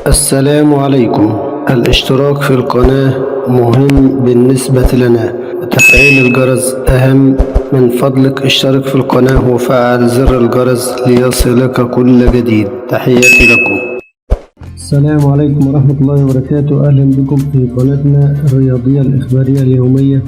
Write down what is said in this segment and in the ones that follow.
السلام عليكم. الاشتراك في القناة مهم بالنسبة لنا، وتفعيل الجرس أهم. من فضلك اشترك في القناة وفعل زر الجرس ليصلك كل جديد. تحياتي لكم. السلام عليكم ورحمة الله وبركاته. أهلا بكم في قناتنا الرياضية الإخبارية اليومية.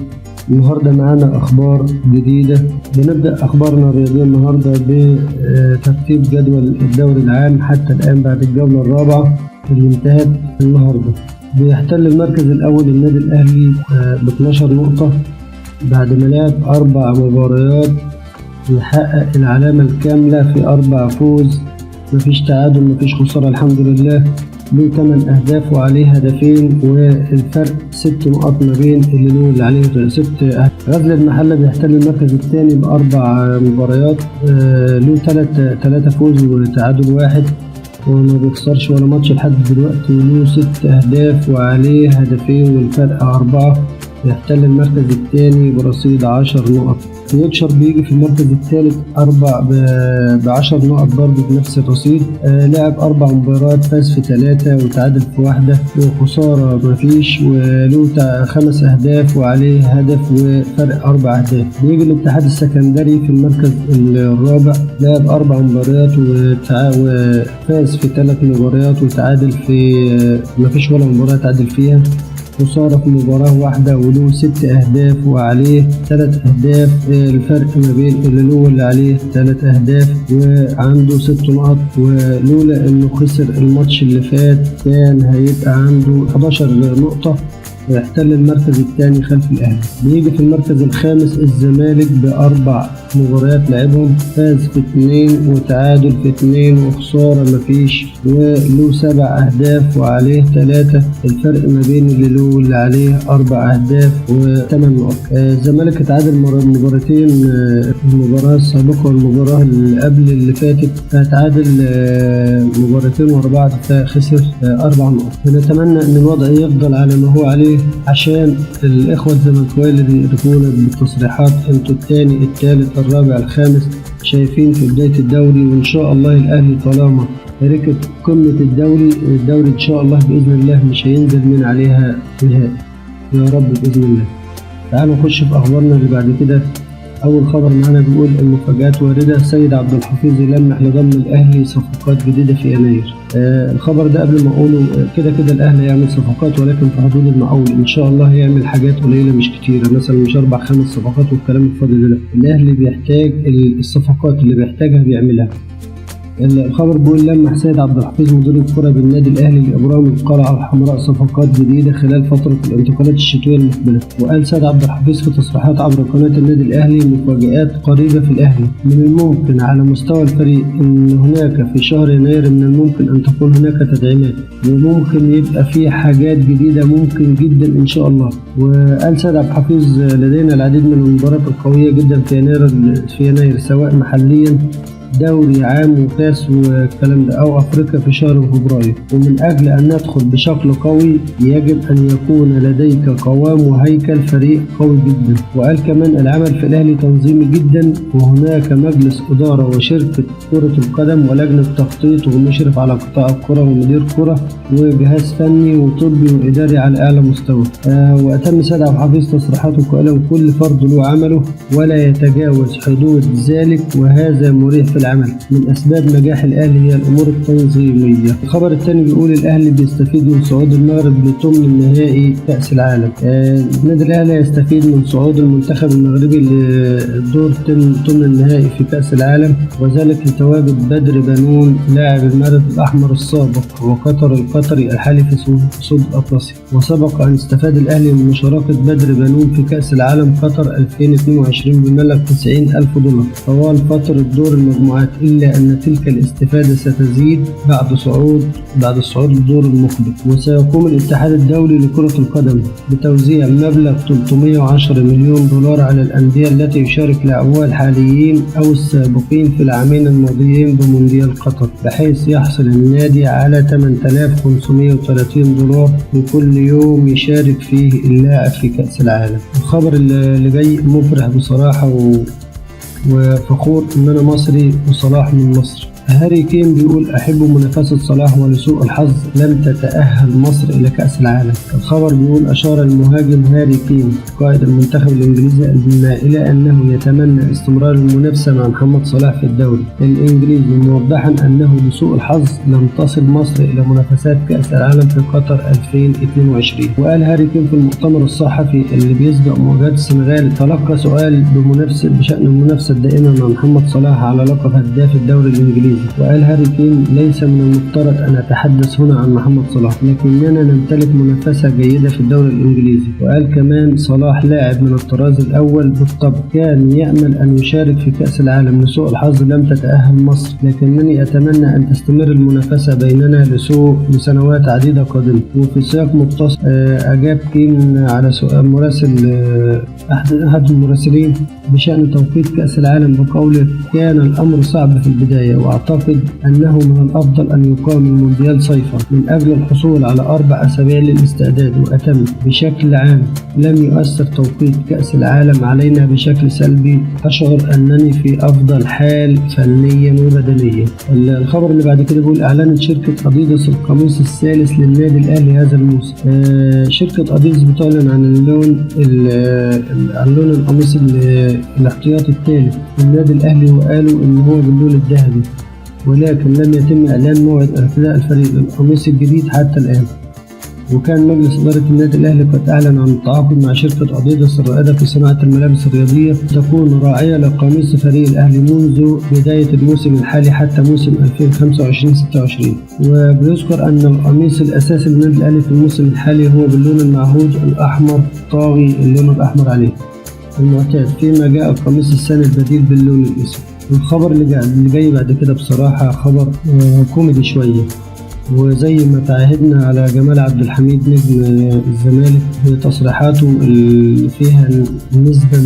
النهاردة معانا أخبار جديدة. بنبدأ أخبارنا الرياضية النهاردة بترتيب جدول الدوري العام حتى الآن بعد الجولة الرابعة اللي انتهت النهاردة. بيحتل المركز الأول النادي الأهلي ب 12 نقطة بعد ما لعب 4 مباريات، يحقق العلامة الكاملة في 4 فوز، مفيش تعادل مفيش خسارة الحمد لله. له 8 أهداف وعليه هدفين، والفرق 6 نقط ما بين اللي عليه 6 أهداف. غزل المحلة بيحتل المركز الثاني ب4 مباريات، له 3 فوز وتعادل 1 وما بيخسرش ولا ماتش لحد دلوقتي، وله 6 أهداف وعليه هدفين والفرق 4. يحتل المركز الثاني برصيد 10 نقط. فيوتشر بيجي في المركز الثالث ب10 نقط برضه بنفس الرصيد. لعب 4 مباريات، فاز في 3 وتعادل في 1 وخسارة مفيش، وله 5 أهداف وعليه هدف وفرق 4 أهداف. بيجي الاتحاد السكندري في المركز الرابع، لعب 4 مباريات وفاز في 3 مباريات وتعادل في مفيش ولا مباراة تعادل فيها، خسارة في مباراة واحدة، وله 6 أهداف وعليه 3 أهداف. الفرق ما بين اللي عليه 3 أهداف وعنده 6 نقط، ولولا إنه خسر الماتش اللي فات كان هيبقى عنده 11 نقطة ويحتل المركز الثاني خلف الأهلي. بيجي في المركز الخامس الزمالك ب4 مباريات لعبهم، فاز في 2 وتعادل في 2 وخسارة مفيش، وله 7 أهداف وعليه 3. الفرق ما بين اللي عليه 4 أهداف و8 نقط. الزمالك اتعادل مباراتين، المباراة السابقة والمباراة اللي قبل اللي فاتت اتعادل مباراتين ورا بعض فخسر 4 نقط. نتمنى إن الوضع يفضل على ما هو عليه عشان الإخوة الزملكاوية اللي بيقولوا بالتصريحات انتوا الثاني الثالث الرابع الخامس، شايفين في بداية الدوري، وإن شاء الله الأهلي طالما ركب قمة الدوري إن شاء الله بإذن الله مش هينزل من عليها نهائي يا رب بإذن الله. تعالوا نخش في أخبارنا اللي بعد كده. أول خبر معانا بيقول المفاجآت واردة، سيد عبد الحفيظ يلمح لضم الأهلي صفقات جديدة في يناير. الخبر ده قبل ما أقوله كده الأهلي يعمل صفقات ولكن في حدود المعقول، إن شاء الله يعمل حاجات قليلة مش كتيرة، مثلا مش 4-5 صفقات والكلام الفاضي ده. الأهلي بيحتاج الصفقات اللي بيحتاجها بيعملها. الخبر بيقول لمح سيد عبد الحفيظ مدير الكرة بالنادي الأهلي لإبرام القلعة الحمراء صفقات جديدة خلال فترة الانتقالات الشتوية المقبلة. وقال سيد عبد الحفيظ في تصريحات عبر قناة النادي الأهلي مفاجآت قريبة في الأهلي. من الممكن على مستوى الفريق إن هناك في شهر يناير من الممكن أن تكون هناك تدعيمات، وممكن يبقى في حاجات جديدة ممكن جدا إن شاء الله. وقال سيد عبد الحفيظ لدينا العديد من المباريات القوية جدا في يناير سواء محليا دوري عام وكاس والكلام ده أو أفريقيا في شهر فبراير، ومن أجل أن ندخل بشكل قوي يجب أن يكون لديك قوام وهيكل فريق قوي جدا. وقال كمان العمل في الأهلي تنظيمي جدا، وهناك مجلس إدارة وشركة كرة القدم ولجنة تخطيط ومشرف على قطاع الكرة ومدير كرة وجهاز فني وطبي وإداري على أعلى مستوى. وأتم سيد عبد الحفيظ تصريحاته قائلا كل فرد له عمله ولا يتجاوز حدود ذلك، وهذا مريح في العمل. من أسباب نجاح الأهلي هي الأمور التنظيمية. الخبر الثاني بيقول الأهلي بيستفيد من صعود المغرب لثمن النهائي كأس العالم. النادي الأهلي يستفيد من صعود المنتخب المغربي لدور ثمن النهائي في كأس العالم، وذلك لتواجد بدر بنون لاعب المارد الأحمر السابق وقطر القطري الحالي في صعود الأطلسي. وسبق أن استفاد الأهلي من مشاركة بدر بنون في كأس العالم قطر 2022 بمبلغ $90,000 طوال فترة دور المجموعات، إلا أن تلك الاستفادة ستزيد بعد الصعود الدور المقبل. وسيقوم الاتحاد الدولي لكرة القدم بتوزيع مبلغ $310 مليون على الأندية التي يشارك لاعبوها الحاليين أو السابقين في العامين الماضيين بمونديال قطر، بحيث يحصل النادي على $8,530 لكل يوم يشارك فيه اللاعب في كأس العالم. الخبر اللي جاي مفرح بصراحة وفخور إن أنا مصري وصلاح من مصر. هاري كين بيقول أحب منافسة صلاح ولسوء الحظ لم تتأهل مصر إلى كأس العالم. الخبر بيقول أشار المهاجم هاري كين قائد المنتخب الإنجليزي إلى أنه يتمنى استمرار المنافسة مع محمد صلاح في الدوري الإنجليزي، موضحا أنه لسوء الحظ لم تصل مصر إلى منافسات كأس العالم في قطر 2022. وقال هاري كين في المؤتمر الصحفي اللي بيسبق مواجهة السنغال تلقى سؤال بشأن المنافسة الدائمة مع محمد صلاح على لقب هداف الدوري الإنجليزي. وقال هاري كين ليس من المفترض أن أتحدث هنا عن محمد صلاح، لكننا نمتلك منافسة جيدة في الدوري الإنجليزي. وقال كمان صلاح لاعب من الطراز الأول بالطبع، كان يأمل أن يشارك في كأس العالم، لسوء الحظ لم تتأهل مصر، لكنني أتمنى أن تستمر المنافسة بيننا لسنوات عديدة قادمة. وفي سياق متصل أجاب كين على سؤال مراسل أحد المراسلين بشأن توقيت كأس العالم بقوله كان الأمر صعب في البداية، وأعتقد أنه من الأفضل أن يقام المونديال صيفا من أجل الحصول على 4 أسابيع للاستعداد. وأتم بشكل عام لم يؤثر توقيت كأس العالم علينا بشكل سلبي، أشعر أنني في أفضل حال فنيا وبدنيا. الخبر اللي بعد كده بيقول أعلنت شركة أديداس القميص الثالث للنادي الأهلي هذا الموسم. شركة أديداس بتعلن عن لون القميص الاحتياطي الثالث للنادي الأهلي، وقالوا إن هو باللون الذهبي، ولكن لم يتم إعلان موعد ارتداء الفريق للقميص الجديد حتى الآن. وكان مجلس إدارة النادي الأهلي قد أعلن عن التعاقد مع شركة أديداس الرائدة في صناعة الملابس الرياضية تكون راعية لقميص فريق الأهلي منذ بداية الموسم الحالي حتى موسم 2025-26. وبيذكر أن القميص الأساسي للنادي الأهلي في الموسم الحالي هو باللون المعهود الأحمر طاغي اللون الأحمر عليه المعتاد، فيما جاء القميص الثاني البديل باللون الأسود. الخبر اللي جاي بعد كده بصراحة خبر كوميدي شوية، وزي ما تعهدنا على جمال عبد الحميد نجم الزمالك بتصريحاته اللي فيها نسبة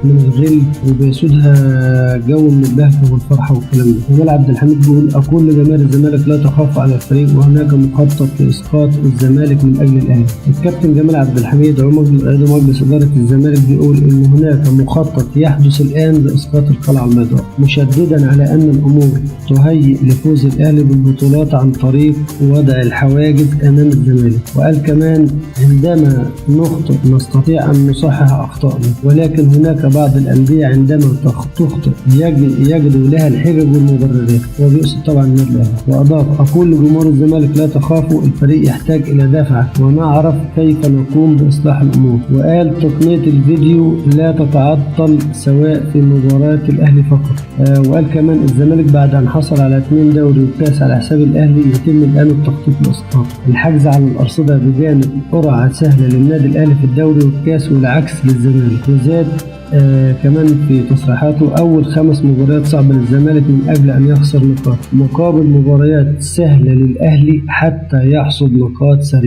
من الغل وبيسودها جو من البهجة والفرحة والكلام ده. جمال عبد الحميد بيقول أقول لجماهير الزمالك لا تخاف على الفريق، وهناك مخطط لإسقاط الزمالك من أجل الأهلي. الكابتن جمال عبد الحميد عضو مجلس إدارة الزمالك بيقول إن هناك مخطط يحدث الآن لإسقاط القلعة البيضاء، مشددا على أن الأمور تهيئ لفوز الأهلي بالبطولات عن طريق وضع الحواجز أمام الزمالك. وقال كمان عندما نخطئ نستطيع أن نصحح أخطائنا، ولكن هناك بعض الأندية عندما تخطئ يجدوا لها الحجج والمبررات، وبيقصد طبعا النادي الأهلي. وأضاف أقول لجمهور الزمالك لا تخافوا، الفريق يحتاج إلى دفعة ونعرف كيف نقوم بإصلاح الأمور. وقال تقنية الفيديو لا تتعطل سواء في مباراة الأهلي فقط. وقال كمان الزمالك بعد أن حصل على 2 دوري وكاس على حساب الأهلي يتم الآن التخطيط لإسقاطه. الحجز على الأرصدة بجانب قرعة سهلة للنادي الأهلي في الدوري والكاس والعكس للزمالك. وزاد كمان في تصريحاته أول 5 مباريات صعبة للزمالك من أجل أن يخسر نقاط، مقابل مباريات سهلة للأهلي حتى يحصد نقاط سريعة.